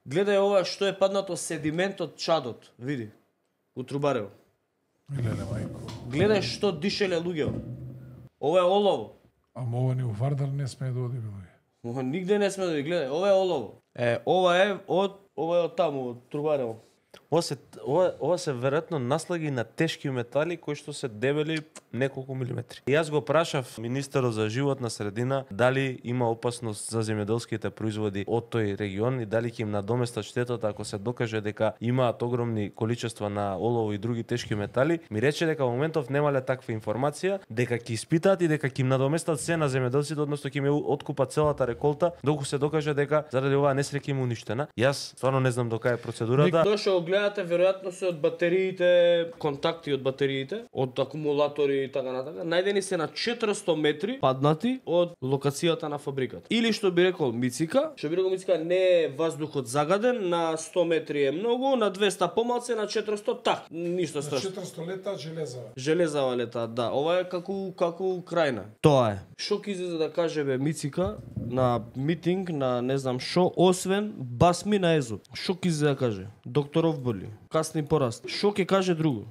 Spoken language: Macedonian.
Гледај ова што е паднато седимент од чадот, види. У Трубарево. Леле мајко. Гледај што дишеле луѓе. Ова е олово. Ама ова ни у Вардар не смее да оди било. Ова нигде не сме да гледај, ова е олово. Ова е од таму, од Трубарево. Ова се веројатно наслаги на тешки метали кои што се дебели неколку милиметри. И јас го прашав министерот за животна средина дали има опасност за земјоделските производи од тој регион и дали ќе им надоместат штетата ако се докаже дека имаат огромни количества на олово и други тешки метали. Ми рече дека во моментов немале таква информација, дека ќе испитаат и дека ќе им надоместат се на земјоделците, односно ќе им откупат целата реколта доколку се докаже дека заради оваа несреќа им уништена. Јас стварно не знам до кај е процедурата. Дошо гледате веројатно се од батериите, контакти од батериите, од акумулатори и така натака. Најдени се на 400 метри паднати од локацијата на фабриката. Или што би рекол Мицика, не е ваздухот загаден, на 100 метри е многу, на 200 помалце, на 400 так, ништо страшно. На 400 лета железава. Железава лета, да. Ова е како крајна. Тоа е. Што ќе излезе да каже Мицика на митинг, на не знам шо, освен басми на Езоп. Што ќе излезе да каже? Докторов боли, касни пораст. Што ќе каже друго?